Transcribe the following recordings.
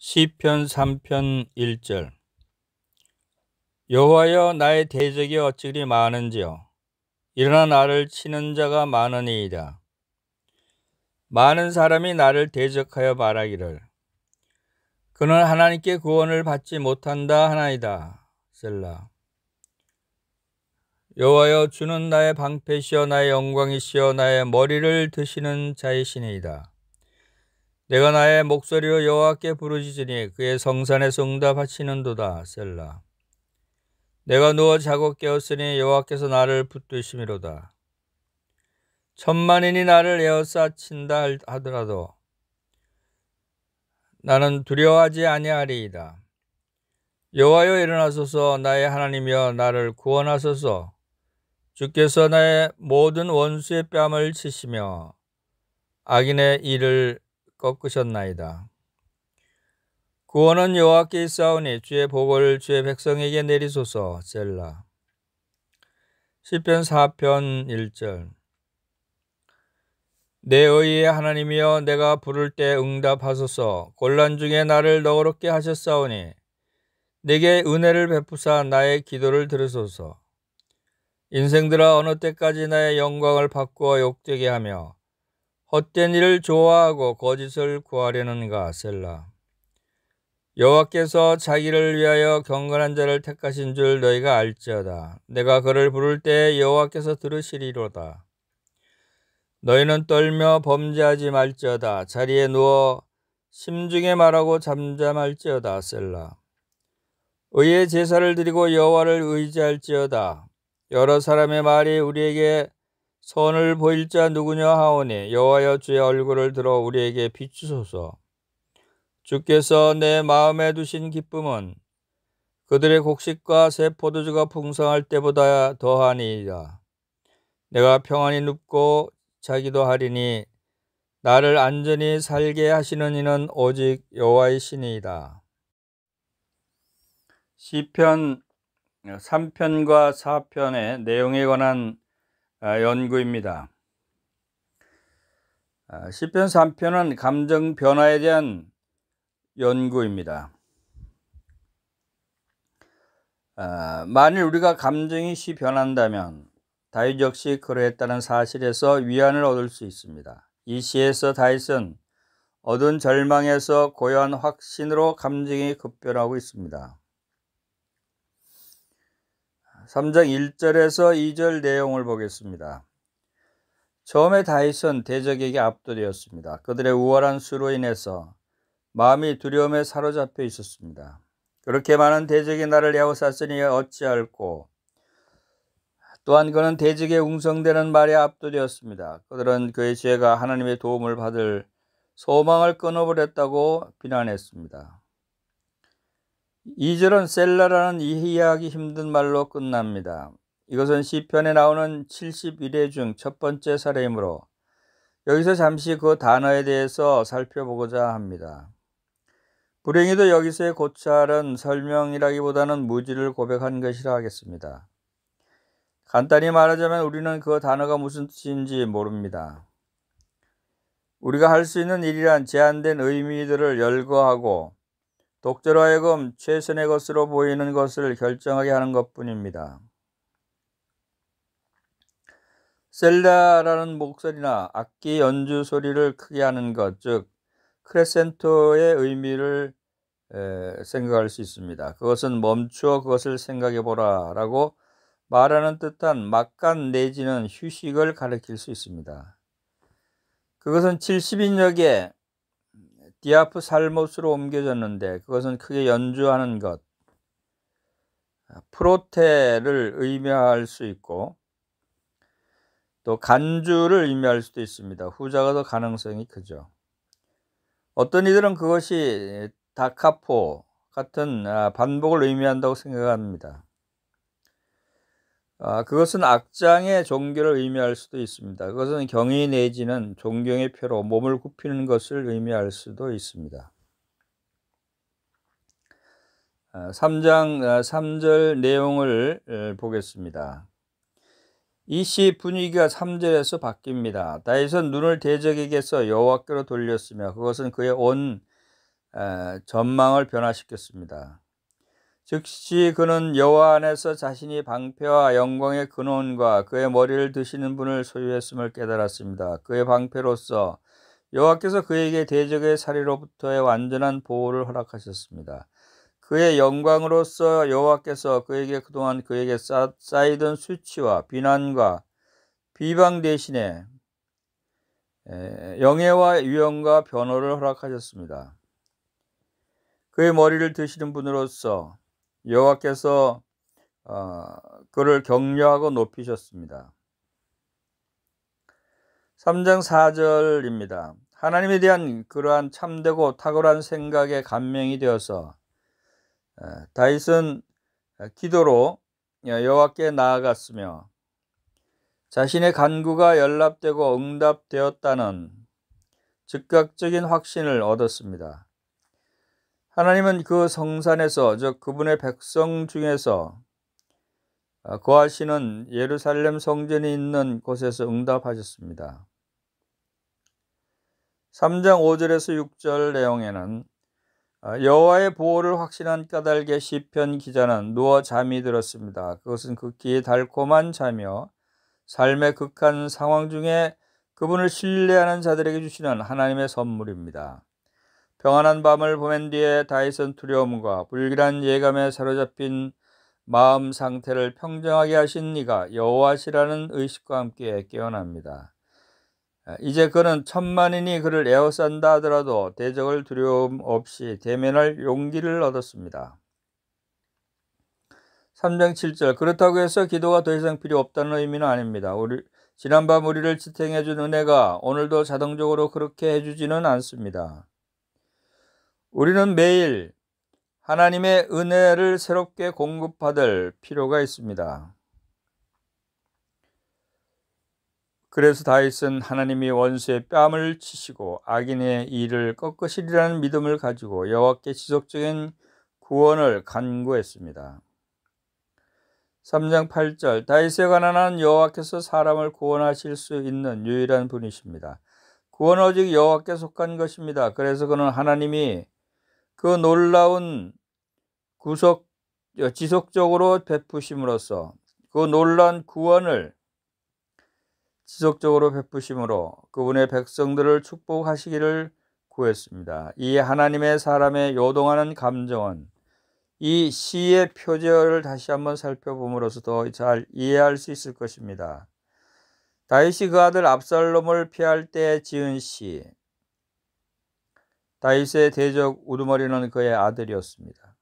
시편 3편 1절. 여호와여, 나의 대적이 어찌 그리 많은지요. 일어나 나를 치는 자가 많으니이다. 많은 사람이 나를 대적하여 말하기를 그는 하나님께 구원을 받지 못한다 하나이다. 셀라. 여호와여, 주는 나의 방패시여 나의 영광이시여 나의 머리를 드시는 자이시니이다. 내가 나의 목소리로 여호와께 부르짖으니 그의 성산에서 응답하시는도다. 셀라. 내가 누워 자고 깨었으니 여호와께서 나를 붙드심이로다. 천만인이 나를 에워싸 친다 하더라도 나는 두려워하지 아니하리이다. 여호와여, 일어나소서. 나의 하나님이여, 나를 구원하소서. 주께서 나의 모든 원수의 뺨을 치시며 악인의 일을 꺾으셨나이다. 구원은 여호와께 있사오니 주의 복을 주의 백성에게 내리소서. 셀라. 시편 4편 1절. 내 의의 하나님이여, 내가 부를 때 응답하소서. 곤란 중에 나를 너그럽게 하셨사오니 내게 은혜를 베푸사 나의 기도를 들으소서. 인생들아, 어느 때까지 나의 영광을 바꾸어 욕되게 하며 헛된 일을 좋아하고 거짓을 구하려는가. 셀라. 여호와께서 자기를 위하여 경건한 자를 택하신 줄 너희가 알지어다. 내가 그를 부를 때 여호와께서 들으시리로다. 너희는 떨며 범죄하지 말지어다. 자리에 누워 심중에 말하고 잠잠할지어다. 셀라. 의의 제사를 드리고 여호와를 의지할지어다. 여러 사람의 말이 우리에게 선을 보일 자 누구냐 하오니 여호와여, 주의 얼굴을 들어 우리에게 비추소서. 주께서 내 마음에 두신 기쁨은 그들의 곡식과 새 포도주가 풍성할 때보다 더하니이다. 내가 평안히 눕고 자기도 하리니 나를 안전히 살게 하시는 이는 오직 여호와이시니이다. 시편 3편과 4편의 내용에 관한 연구입니다. 시편 3편은 감정 변화에 대한 연구입니다. 만일 우리가 감정이 변한다면 다윗 역시 그러했다는 사실에서 위안을 얻을 수 있습니다. 이 시에서 다윗은 얻은 절망에서 고요한 확신으로 감정이 급변하고 있습니다. 3장 1절에서 2절 내용을 보겠습니다. 처음에 다윗은 대적에게 압도되었습니다. 그들의 우월한 수로 인해서 마음이 두려움에 사로잡혀 있었습니다. 그렇게 많은 대적이 나를 에워쌌으니 어찌할꼬. 또한 그는 대적에 웅성대는 말에 압도되었습니다. 그들은 그의 죄가 하나님의 도움을 받을 소망을 끊어버렸다고 비난했습니다. 2절은 셀라라는 이해하기 힘든 말로 끝납니다. 이것은 시편에 나오는 71회 중 첫 번째 사례이므로 여기서 잠시 그 단어에 대해서 살펴보고자 합니다. 불행히도 여기서의 고찰은 설명이라기보다는 무지를 고백한 것이라 하겠습니다. 간단히 말하자면 우리는 그 단어가 무슨 뜻인지 모릅니다. 우리가 할 수 있는 일이란 제한된 의미들을 열거하고 독자로 하여금 최선의 것으로 보이는 것을 결정하게 하는 것뿐입니다. 셀라라는 목소리나 악기 연주 소리를 크게 하는 것, 즉 크레센토의 의미를 생각할 수 있습니다. 그것은 멈추어 그것을 생각해보라 라고 말하는 듯한 막간 내지는 휴식을 가리킬 수 있습니다. 그것은 70인역의 디아프 살못으로 옮겨졌는데 그것은 크게 연주하는 것, 프로테를 의미할 수 있고 또 간주를 의미할 수도 있습니다. 후자가 더 가능성이 크죠. 어떤 이들은 그것이 다카포 같은 반복을 의미한다고 생각합니다. 그것은 악장의 종교를 의미할 수도 있습니다. 그것은 경의 내지는 존경의 표로 몸을 굽히는 것을 의미할 수도 있습니다. 3장 3절 내용을 보겠습니다. 이 시 분위기가 3절에서 바뀝니다. 다윗은 눈을 대적에게서 여호와께로 돌렸으며 그것은 그의 온 전망을 변화시켰습니다. 즉시 그는 여호와 안에서 자신이 방패와 영광의 근원과 그의 머리를 드시는 분을 소유했음을 깨달았습니다. 그의 방패로서 여호와께서 그에게 대적의 살해로부터의 완전한 보호를 허락하셨습니다. 그의 영광으로서 여호와께서 그에게 그동안 그에게 쌓이던 수치와 비난과 비방 대신에 영예와 유영과 변호를 허락하셨습니다. 그의 머리를 드시는 분으로서 여호와께서 그를 격려하고 높이셨습니다. 3장 4절입니다. 하나님에 대한 그러한 참되고 탁월한 생각에 감명이 되어서 다윗은 기도로 여호와께 나아갔으며 자신의 간구가 연락되고 응답되었다는 즉각적인 확신을 얻었습니다. 하나님은 그 성산에서, 즉 그분의 백성 중에서 거하시는 예루살렘 성전이 있는 곳에서 응답하셨습니다. 3장 5절에서 6절 내용에는 여호와의 보호를 확신한 까닭에 시편 기자는 누워 잠이 들었습니다. 그것은 극히 달콤한 잠이요 삶의 극한 상황 중에 그분을 신뢰하는 자들에게 주시는 하나님의 선물입니다. 평안한 밤을 보낸 뒤에 다윗은 두려움과 불길한 예감에 사로잡힌 마음 상태를 평정하게 하신 이가 여호와시라는 의식과 함께 깨어납니다. 이제 그는 천만인이 그를 에워싼다 하더라도 대적을 두려움 없이 대면할 용기를 얻었습니다. 3장 7절 그렇다고 해서 기도가 더 이상 필요 없다는 의미는 아닙니다. 지난밤 우리를 지탱해 준 은혜가 오늘도 자동적으로 그렇게 해주지는 않습니다. 우리는 매일 하나님의 은혜를 새롭게 공급받을 필요가 있습니다. 그래서 다윗은 하나님이 원수의 뺨을 치시고 악인의 일을 꺾으시리라는 믿음을 가지고 여호와께 지속적인 구원을 간구했습니다. 3장 8절 다윗에 관한 한 여호와께서 사람을 구원하실 수 있는 유일한 분이십니다. 구원은 오직 여호와께 속한 것입니다. 그래서 그는 하나님이 그 놀라운 지속적으로 베푸심으로써 그 놀라운 구원을 지속적으로 베푸심으로 그분의 백성들을 축복하시기를 구했습니다. 이 하나님의 사람의 요동하는 감정은 이 시의 표제를 다시 한번 살펴봄으로써 더 잘 이해할 수 있을 것입니다. 다윗이 그 아들 압살롬을 피할 때 지은 시, 다윗의 대적 우두머리는 그의 아들이었습니다.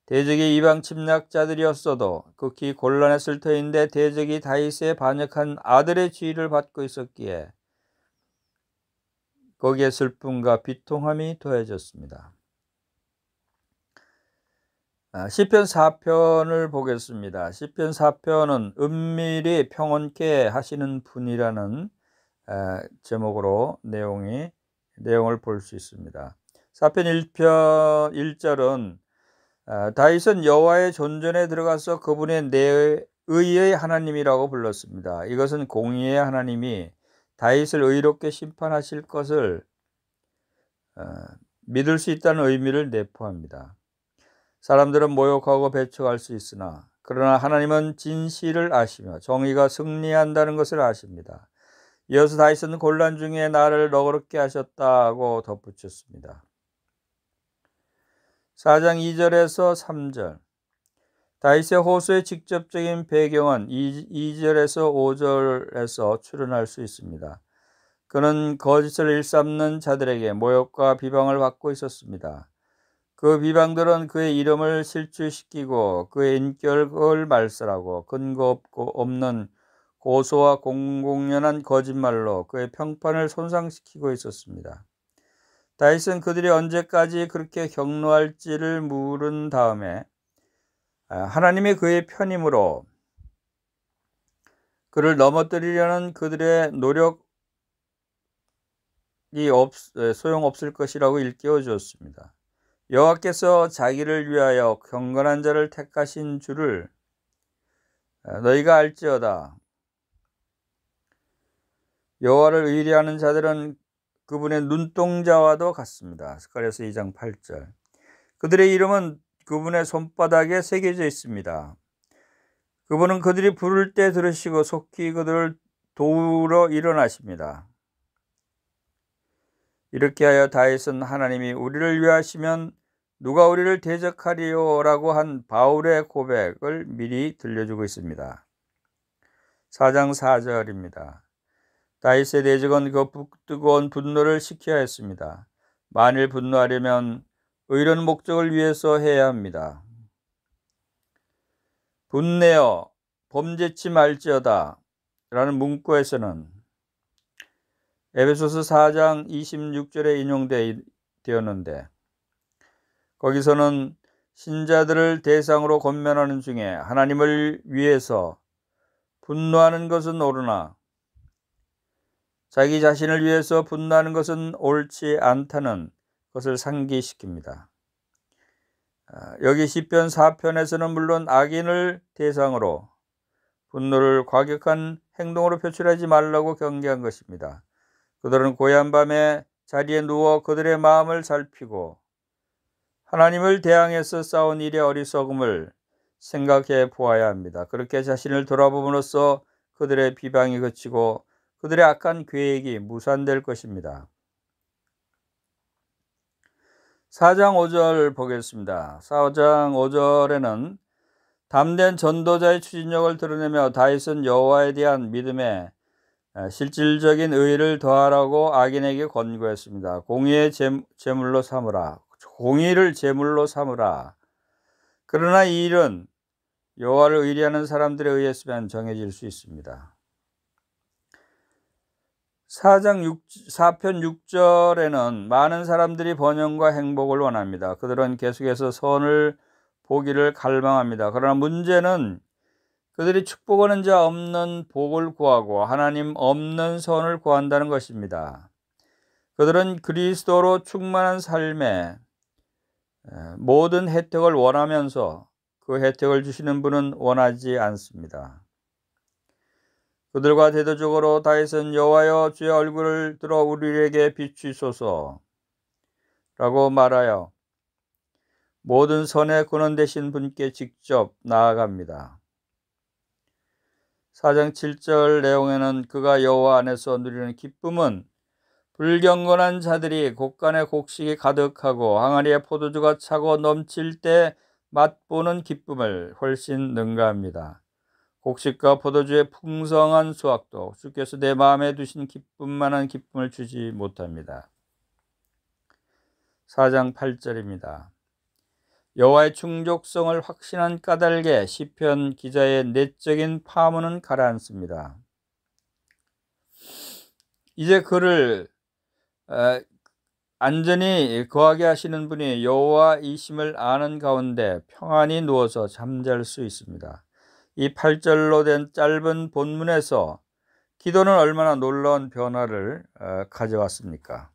대적이 이방 침략자들이었어도 극히 곤란했을 터인데 대적이 다윗의 반역한 아들의 지위를 받고 있었기에 거기에 슬픔과 비통함이 더해졌습니다. 시편 4편을 보겠습니다. 시편 4편은 은밀히 평온케 하시는 분이라는 제목으로 내용을 볼 수 있습니다. 4편 1편 1절은 다윗은 여호와의 존전에 들어가서 그분의 의의 하나님이라고 불렀습니다. 이것은 공의의 하나님이 다윗을 의롭게 심판하실 것을 믿을 수 있다는 의미를 내포합니다. 사람들은 모욕하고 배척할 수 있으나 그러나 하나님은 진실을 아시며 정의가 승리한다는 것을 아십니다. 이어서 다윗은 곤란 중에 나를 너그럽게 하셨다고 덧붙였습니다. 4장 2절에서 3절 다윗의 호소의 직접적인 배경은 2절에서 5절에서 추론할 수 있습니다. 그는 거짓을 일삼는 자들에게 모욕과 비방을 받고 있었습니다. 그 비방들은 그의 이름을 실추시키고 그의 인격을 말살하고 근거 없는 고소와 공공연한 거짓말로 그의 평판을 손상시키고 있었습니다. 다윗은 그들이 언제까지 그렇게 격노할지를 물은 다음에 하나님이 그의 편임으로 그를 넘어뜨리려는 그들의 노력이 소용없을 것이라고 일깨워 주었습니다. 여호와께서 자기를 위하여 경건한 자를 택하신 줄을 너희가 알지어다. 여호와를 의뢰하는 자들은 그분의 눈동자와도 같습니다. 스가랴서 2장 8절. 그들의 이름은 그분의 손바닥에 새겨져 있습니다. 그분은 그들이 부를 때 들으시고 속히 그들을 도우러 일어나십니다. 이렇게 하여 다윗은 하나님이 우리를 위하시면 누가 우리를 대적하리요? 라고 한 바울의 고백을 미리 들려주고 있습니다. 4장 4절입니다. 다윗의 대적은 그 뜨거운 분노를 식혀야 했습니다. 만일 분노하려면 의로운 목적을 위해서 해야 합니다. 분내어 범죄치 말지어다 라는 문구에서는 에베소서 4장 26절에 인용되었는데, 거기서는 신자들을 대상으로 권면하는 중에 하나님을 위해서 분노하는 것은 옳으나 자기 자신을 위해서 분노하는 것은 옳지 않다는 것을 상기시킵니다. 여기 시편 4편에서는 물론 악인을 대상으로 분노를 과격한 행동으로 표출하지 말라고 경계한 것입니다. 그들은 고요한 밤에 자리에 누워 그들의 마음을 살피고 하나님을 대항해서 싸운 일의 어리석음을 생각해 보아야 합니다. 그렇게 자신을 돌아봄으로써 그들의 비방이 그치고 그들의 악한 계획이 무산될 것입니다. 4장 5절 보겠습니다. 4장 5절에는 담대한 전도자의 추진력을 드러내며 다윗은 여호와에 대한 믿음에 실질적인 의의를 더하라고 악인에게 권고했습니다. 공의를 제물로 삼으라. 그러나 이 일은 여호와를 의리하는 사람들에 의했으면 정해질 수 있습니다. 4편 6절에는 많은 사람들이 번영과 행복을 원합니다. 그들은 계속해서 선을 보기를 갈망합니다. 그러나 문제는 그들이 축복하는 자 없는 복을 구하고 하나님 없는 선을 구한다는 것입니다. 그들은 그리스도로 충만한 삶에 모든 혜택을 원하면서 그 혜택을 주시는 분은 원하지 않습니다. 그들과 대조적으로 다윗은 여호와여 주의 얼굴을 들어 우리에게 비추소서 라고 말하여 모든 선의 근원 되신 분께 직접 나아갑니다. 4장 7절 내용에는 그가 여호와 안에서 누리는 기쁨은 불경건한 자들이 곡간에 곡식이 가득하고 항아리에 포도주가 차고 넘칠 때 맛보는 기쁨을 훨씬 능가합니다. 곡식과 포도주의 풍성한 수확도 주께서 내 마음에 두신 기쁨만한 기쁨을 주지 못합니다. 4장 8절입니다. 여호와의 충족성을 확신한 까닭에 시편 기자의 내적인 파문은 가라앉습니다. 이제 그를 안전히 거하게 하시는 분이 여호와이심을 아는 가운데 평안히 누워서 잠잘 수 있습니다. 이 8절로 된 짧은 본문에서 기도는 얼마나 놀라운 변화를 가져왔습니까?